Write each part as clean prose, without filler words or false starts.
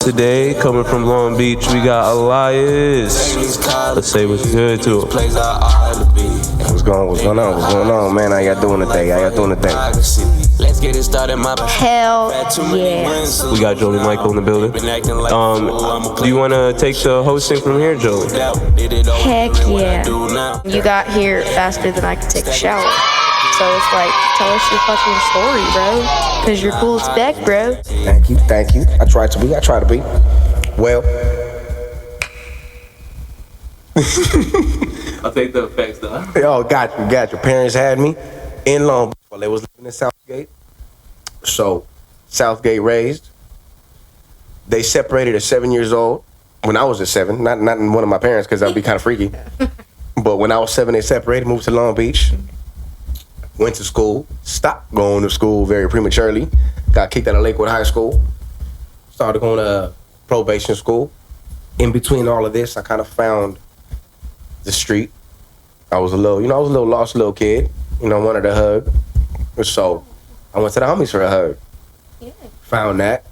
Today, coming from Long Beach, we got Elias. Let's say what's good to him. What's going on, man? How y'all doing today? Let's get it started, my Hell yeah. We got Jolie Michael in the building. Do you want to take the hosting from here, Jolie? Heck yeah. You got here faster than I could take a shower. So it's like, tell us your fucking story, bro. Because you're cool as heck, bro. Thank you. I try to be. Well. I'll take the effects, though. Oh, got you. Parents had me in Long Beach while they was living in Southgate. So, Southgate raised. They separated at 7 years old. When I was at 7, not one of my parents, because that'd be kind of freaky. But when I was 7, they separated, moved to Long Beach. Went to school, stopped going to school very prematurely. Got kicked out of Lakewood High School. Started going to probation school. In between all of this, I kind of found the street. I was a little lost little kid. Wanted a hug. So I went to the homies for a hug. Yeah. Found that.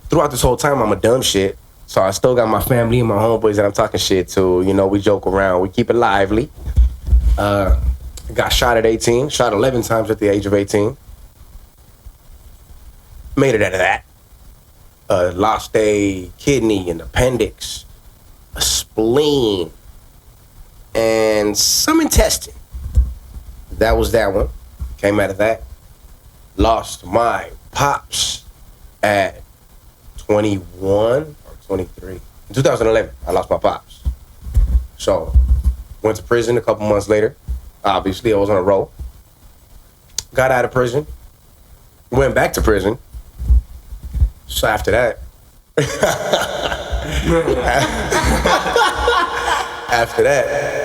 Throughout this whole time, I'm a dumb shit. So I still got my family and my homeboys that I'm talking shit to. We joke around. We keep it lively. Got shot at 18. Shot 11 times at the age of 18. Made it out of that. Lost a kidney, an appendix, a spleen, and some intestine. That was that one. Came out of that. Lost my pops at 21 or 23. In 2011, I lost my pops. So, went to prison a couple months later. Obviously, I was on a roll. Got out of prison. Went back to prison. So after that,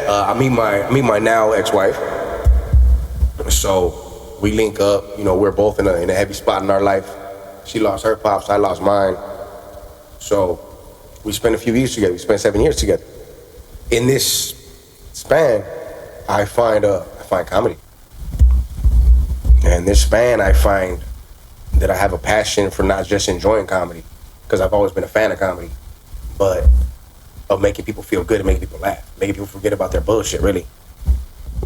I meet my now ex-wife. So we link up. We're both in a heavy spot in our life. She lost her pops. I lost mine. So we spent a few years together. We spent 7 years together. In this span, I find comedy. And this span, I find that I have a passion for not just enjoying comedy, because I've always been a fan of comedy, but of making people feel good and making people laugh, making people forget about their bullshit, really.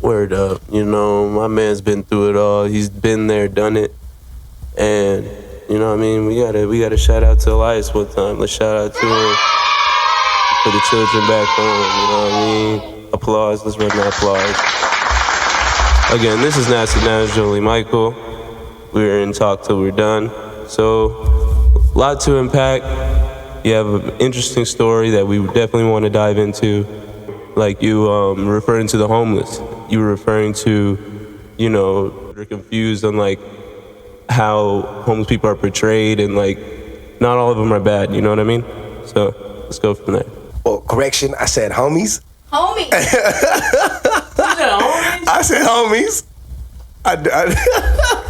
Word up. My man's been through it all. He's been there, done it. And, we gotta shout out to Elias one time. Let's shout out to him for the children back home, Applause. Let's run that applause. Again, this is Nasty Nas, Jolie Michael. We're in talk till we're done. So, a lot to unpack. You have an interesting story that we definitely want to dive into. Like you referring to the homeless. You were referring to, you're confused on how homeless people are portrayed, and not all of them are bad, you know what I mean? So, let's go from there. Well, correction, I said homies. Homies. You said homies? I said homies.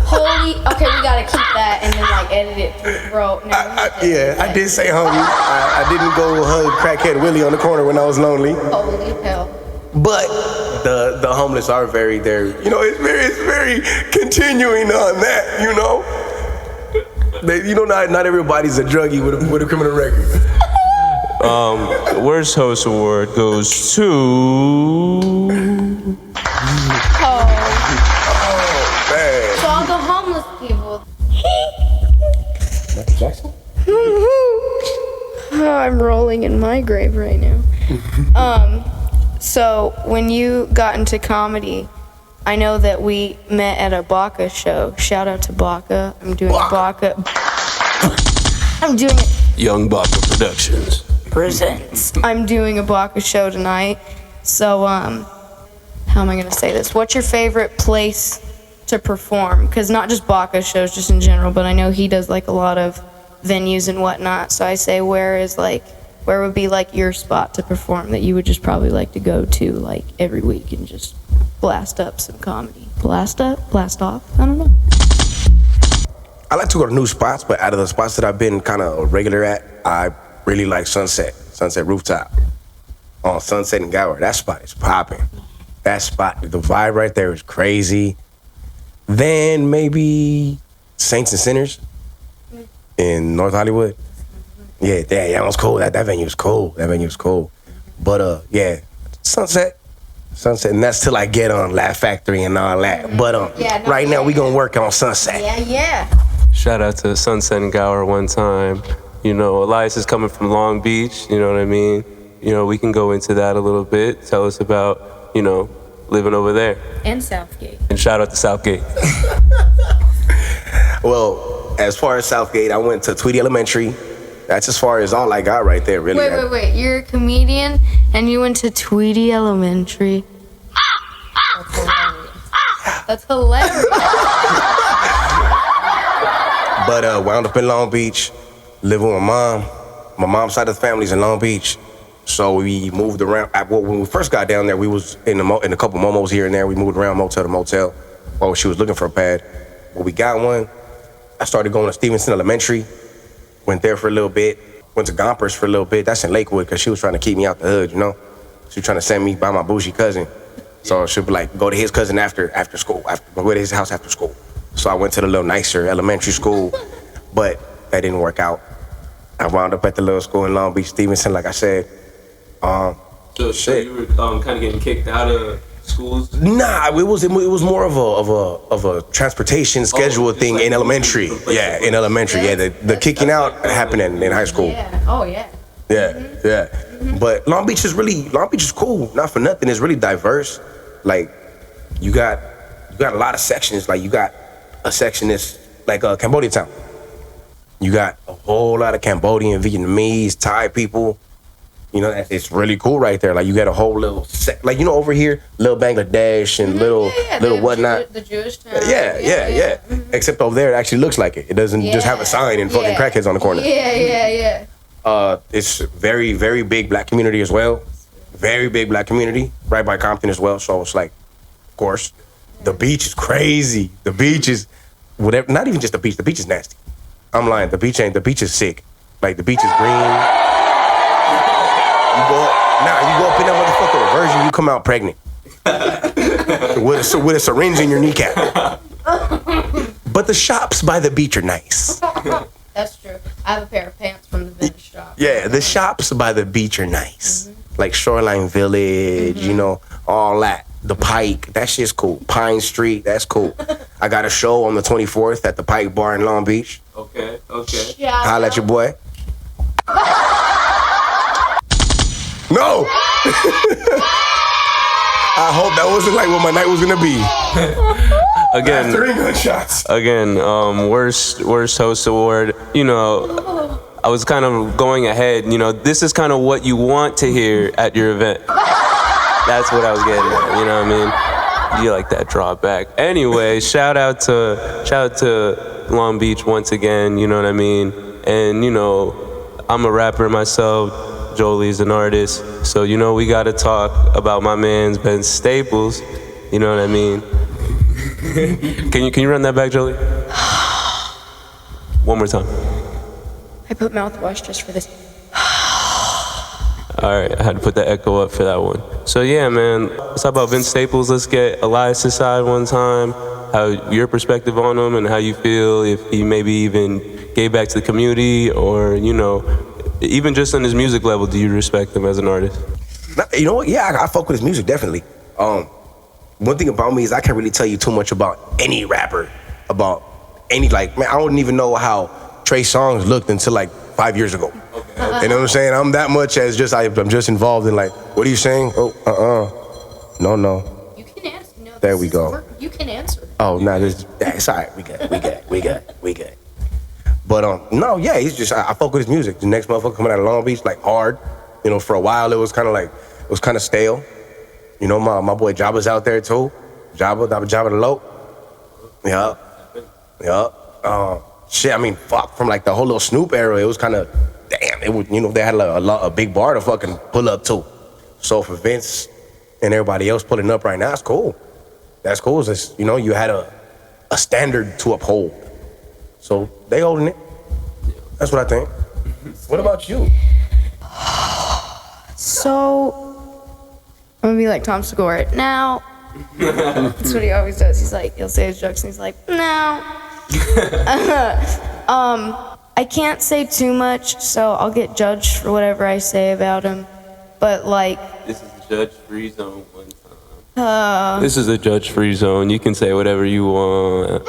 Holy. Okay, we gotta keep that and then edit it, bro. No, I did say homie. I didn't go hug crackhead Willie on the corner when I was lonely. Holy hell. But the homeless are it's very continuing on that. Not everybody's a druggie with a criminal record. Worst host award goes to. Man. So all the homeless people. Michael Jackson? I'm rolling in my grave right now. So when you got into comedy, I know that we met at a Baka show. Shout out to Baka. I'm doing Baka. I'm doing it. Young Baka Productions Presents. I'm doing a Baka show tonight. So, how am I going to say this? What's your favorite place to perform? Because not just Baka shows, just in general, but I know he does a lot of venues and whatnot. So I say, where would be your spot to perform that you would just probably like to go to every week and just blast up some comedy? Blast up? Blast off? I don't know. I like to go to new spots, but out of the spots that I've been kind of regular at, I really like Sunset Rooftop on Sunset and Gower. That spot is popping. That spot, the vibe right there is crazy. Then maybe Saints and Sinners in North Hollywood. Yeah, that was cool. That venue was cool. That venue was cool. But yeah, Sunset, and that's till I get on Laugh Factory and all that. But right now we gonna work on Sunset. Yeah. Shout out to Sunset and Gower one time. You know, Elias is coming from Long Beach. You know what I mean? You know, we can go into that a little bit. Tell us about, you know, living over there. And Southgate. And shout out to Southgate. Well, as far as Southgate, I went to Tweedy Elementary. That's as far as all I got right there, really. Wait. You're a comedian and you went to Tweedy Elementary. That's hilarious. But wound up in Long Beach, living with my mom. My mom's side of the family's in Long Beach. So we moved around. Well, when we first got down there, we was in a couple momos here and there. We moved around motel to motel while she was looking for a pad. When we got one, I started going to Stevenson Elementary. Went there for a little bit. Went to Gompers for a little bit. That's in Lakewood because she was trying to keep me out the hood, you know? She was trying to send me by my bougie cousin. So she'd be like, go to his cousin after school, go to his house after school. So I went to the little nicer elementary school, but that didn't work out. I wound up at the little school in Long Beach, Stevenson, like I said. So you were kind of getting kicked out of schools? Nah, it was more of a transportation schedule thing in elementary. Yeah, in elementary. Yeah, the kicking out happened in high school. Yeah. Oh yeah. Yeah. But Long Beach is cool. Not for nothing. It's really diverse. Like you got a lot of sections. Like you got a section that's like Cambodia town. You got a whole lot of Cambodian, Vietnamese, Thai people. You know, it's really cool right there. Like you got a whole little like you know over here, little Bangladesh and little whatnot. The Jewish town. Yeah. Mm-hmm. Except over there, it actually looks like it. It doesn't just have a sign and fucking crackheads on the corner. Yeah. It's very, very big black community as well. Very big black community right by Compton as well. So it's like, of course, the beach is crazy. The beach is whatever. Not even just the beach. The beach is nasty. I'm lying. The beach is sick. Like the beach is green. You go up in that motherfucker reversion, you come out pregnant. with a syringe in your kneecap. But the shops by the beach are nice. That's true. I have a pair of pants from the vintage shop. Yeah, the shops by the beach are nice. Mm-hmm. Like Shoreline Village, you know, all that. The Pike, that shit's cool. Pine Street, that's cool. I got a show on the 24th at the Pike Bar in Long Beach. Okay. Holla at your boy. No! I hope that wasn't like what my night was gonna be. Again, 3 gunshots. Again, worst host award. You know, I was kind of going ahead. You know, this is kind of what you want to hear at your event. That's what I was getting at. You know what I mean? You like that drawback. Anyway, shout out to Long Beach once again. You know what I mean? And you know, I'm a rapper myself. Jolie's an artist, so you know we gotta talk about my man's Ben Staples. You know what I mean? Can you run that back, Jolie? One more time. I put mouthwash just for this. All right, I had to put the echo up for that one. So yeah, man, let's talk about Vince Staples. Let's get Elias' side one time. How your perspective on him and how you feel if he maybe even gave back to the community or you know. Even just on his music level, do you respect him as an artist? You know what? Yeah, I fuck with his music, definitely. One thing about me is I can't really tell you too much about any rapper, about any, like, man, I don't even know how Trey Songz looked until like 5 years ago. Okay. You know what I'm saying? I'm that much as just, I'm just involved in like, what are you saying? Oh, no. You can answer. No, there we go. You can answer. Oh, no, it's all right. We good. But no, yeah, he's just I fuck with his music. The next motherfucker coming out of Long Beach, like hard. You know, for a while it was kind of stale. You know, my boy Jabba's out there too. Jabba the Low. Yup. Shit, I mean, fuck, from like the whole little Snoop era, it was kind of damn. It was, you know, they had a big bar to fucking pull up to. So for Vince and everybody else pulling up right now, that's cool. That's cool. It's just, you know, you had a standard to uphold. So they holding it. That's what I think. What about you? So I'm gonna be like Tom Segura. Now that's what he always does. He'll say his jokes and he's like, no. I can't say too much, so I'll get judged for whatever I say about him. But like, This is a judge-free zone one time. This is a judge-free zone. You can say whatever you want.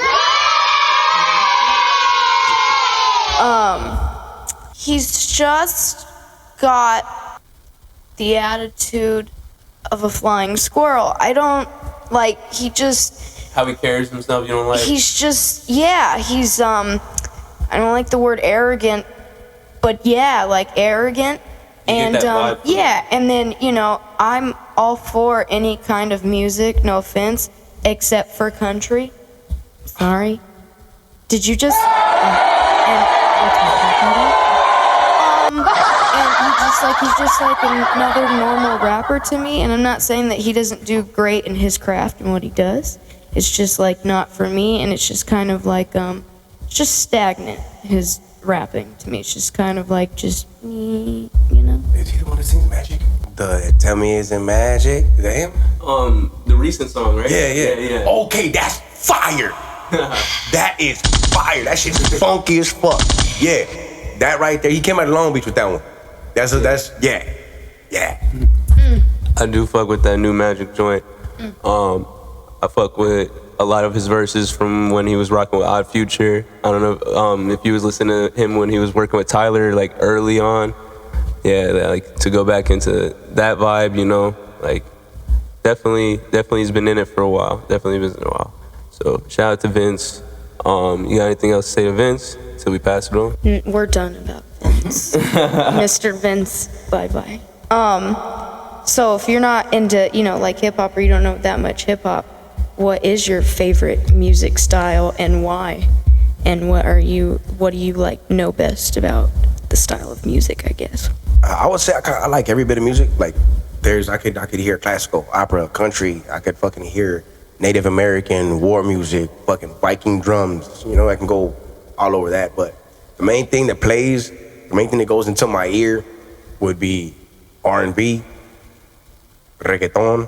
he's just got the attitude of a flying squirrel. I don't like. He just. How he carries himself, you don't like? He's just. Yeah. He's I don't like the word arrogant, but yeah, like arrogant. And yeah, and then I'm all for any kind of music, no offense, except for country. Sorry. Did you just and he's just like another normal rapper to me, and I'm not saying that he doesn't do great in his craft and what he does. It's just like not for me, and it's just kind of like it's just stagnant, his rapping to me. It's just kind of like just Is he the one that sings Magic? The Tell Me Is It Magic? Is that him? The recent song, right? Yeah. Okay, that's fire. That is fire. That shit's funky as fuck. Yeah, that right there. He came out of Long Beach with that one. That's yeah. I do fuck with that new Magic joint. I fuck with a lot of his verses from when he was rocking with Odd Future. I don't know if you was listening to him when he was working with Tyler, like early on. Yeah, like to go back into that vibe, like definitely he's been in it for a while. Definitely been in a while. So shout out to Vince. You got anything else to say to Vince till we pass it on? We're done about Vince. Mr. Vince, bye-bye. So if you're not into, like hip-hop, or you don't know that much hip-hop, what is your favorite music style and why? And what do you like know best about the style of music, I guess? I would say I like every bit of music. Like I could hear classical, opera, country. I could fucking hear Native American war music, fucking Viking drums. I can go all over that. But the main thing that goes into my ear would be R&B, reggaeton,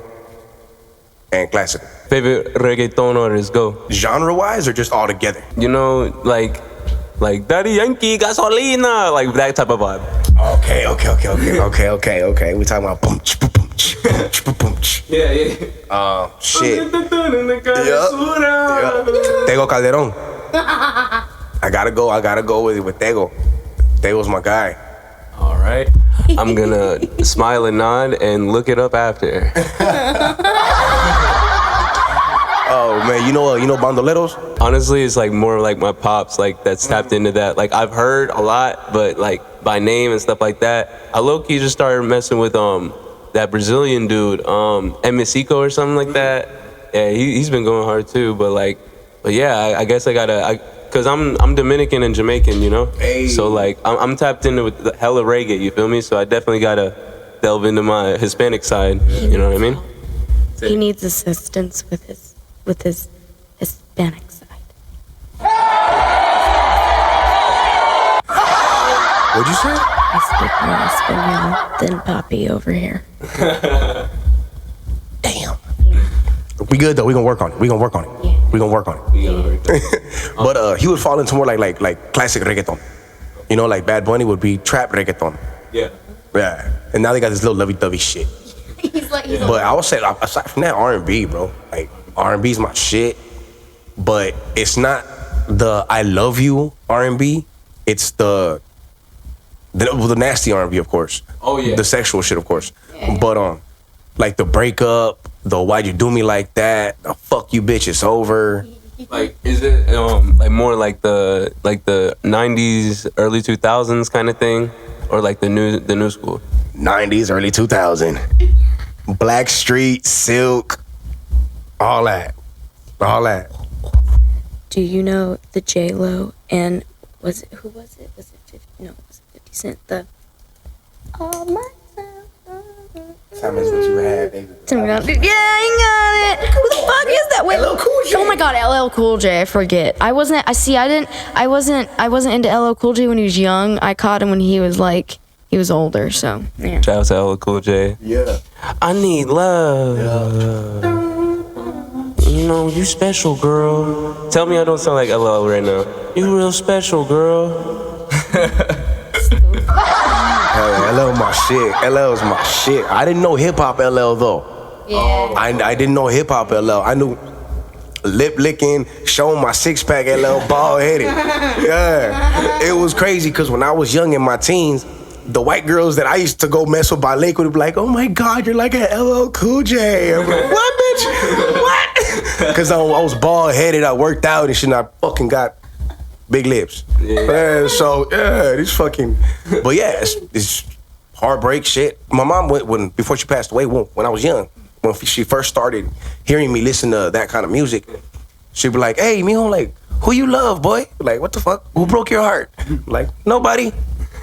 and classical. Favorite reggaeton artist, go. Genre-wise or just all together? Like Daddy Yankee, Gasolina, like that type of vibe. Okay. We talking about boom, boom. Yeah. Shit. Tego Calderon. I gotta go with Tego. Tego's my guy. All right. I'm gonna smile and nod and look it up after. Oh man, you know bandoleros? Honestly, it's like more like my pops, like that's tapped into that. Like I've heard a lot, but like by name and stuff like that. I low-key just started messing with that Brazilian dude, Emicico or something like that. Yeah, he's been going hard too. But yeah, I guess I gotta, cause I'm Dominican and Jamaican, Hey. So like I'm tapped into with the hella reggae, you feel me? So I definitely gotta delve into my Hispanic side. You know what I mean? He needs assistance with his Hispanic side. What'd you say? I speak more Espanol than Papi over here. Damn. We good though. We gonna work on it. Yeah. We gonna work on it. But he would fall into more like classic reggaeton. Like Bad Bunny would be trap reggaeton. Yeah. Yeah. And now they got this little lovey-dovey shit. But I would say, aside from that, R&B, bro. Like, R&B is my shit. But it's not the I love you R&B. It's the nasty R&B, of course. Oh, yeah. The sexual shit, of course. Yeah. But, like the breakup, the why'd you do me like that, the fuck you bitch, it's over. Like, is it like more like the 90s, early 2000s kind of thing? Or like the new school? 90s, early 2000. Blackstreet, Silk, all that. Do you know the J-Lo and who was it? Was it 50? No, it was 50 Cent. The all my Time is what you have, baby. Yeah, you got it. Who the fuck is that? Wait, LL Cool J. Oh my God, LL Cool J. I forget. I wasn't into LL Cool J when he was young. I caught him when he was older. So yeah. Shout out to LL Cool J. Yeah. I need love. Yeah. You special, girl. Tell me I don't sound like LL right now. You real special, girl. Hell yeah, LL was my shit. LL was my shit. I didn't know hip hop LL though. Yeah. I didn't know hip hop LL. I knew lip licking, showing my six pack LL, bald headed. Yeah, it was crazy because when I was young in my teens, the white girls that I used to go mess with by Lake would be like, "Oh my God, you're like an LL Cool J." I'm like, "What, bitch? What?" Because I was bald headed, I worked out and shit, and I fucking got big lips. Yeah. So this fucking. But yeah, it's heartbreak shit. My mom went before she passed away when I was young. When she first started hearing me listen to that kind of music, she'd be like, "Hey, mijo, like, who you love, boy?" Like, what the fuck? Who broke your heart? Like, nobody.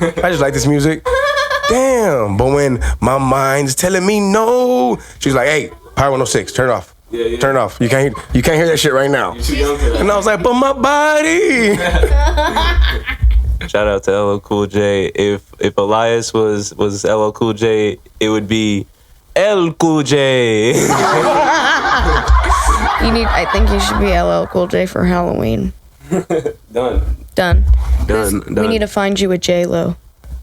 I just like this music. Damn. But when my mind's telling me no, she's like, "Hey, Power 106, turn it off. Yeah. Turn it off. You can't hear that shit right now." You're too young for that. And I was like, "But my body." Shout out to LL Cool J. If Elias was LL Cool J, it would be L Cool J. I think you should be LL Cool J for Halloween. Done. We need to find you a J-Lo.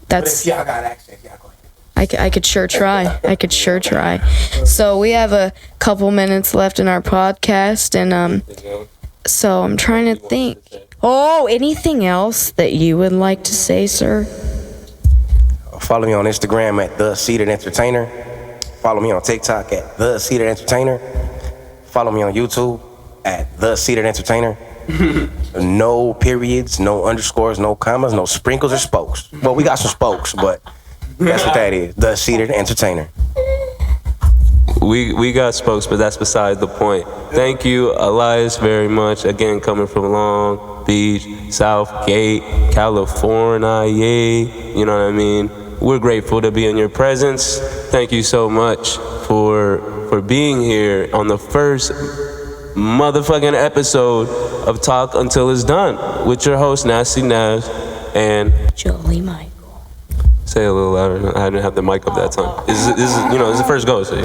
That's. Y'all got access. Y'all go ahead. I could sure try. So we have a couple minutes left in our podcast, and so I'm trying to think. Oh, anything else that you would like to say, sir? Follow me on Instagram at The Seated Entertainer. Follow me on TikTok at The Seated Entertainer. Follow me on YouTube at The Seated Entertainer. No periods, no underscores, no commas, no sprinkles or spokes. Well, we got some spokes, but that's what that is. The Seated Entertainer. We got spokes, but that's beside the point. Thank you, Elias, very much. Again, coming from Long Beach, Southgate, California. You know what I mean? We're grateful to be in your presence. Thank you so much for being here on the first motherfucking episode of Talk Until It's Done with your host, Nasty Naz, and Jolie Michael. Say a little louder. I didn't have the mic up that time. This is this is the first go. So.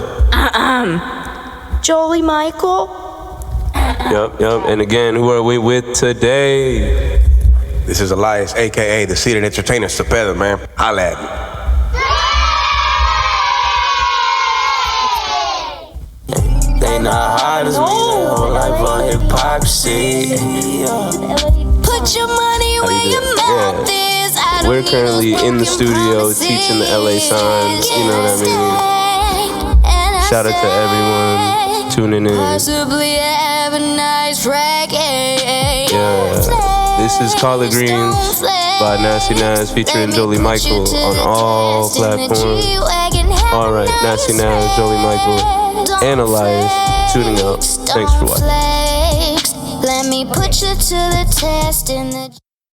Jolie Michael. Yep. And again, who are we with today? This is Elias, a.k.a. The Seated Entertainer, Zepeda, man. Holla at me. They not hard as me, their whole life on hypocrisy. Put your money where your mouth is. We're currently in the studio teaching the LA signs, you know what I mean? Shout out to everyone tuning in. Yeah. This is Collard Greens by Nasty Naz featuring Jolie Michael on all platforms. Alright, Nasty Naz, Jolie Michael, and Elias tuning out. Thanks for watching. Let me put you to the test in the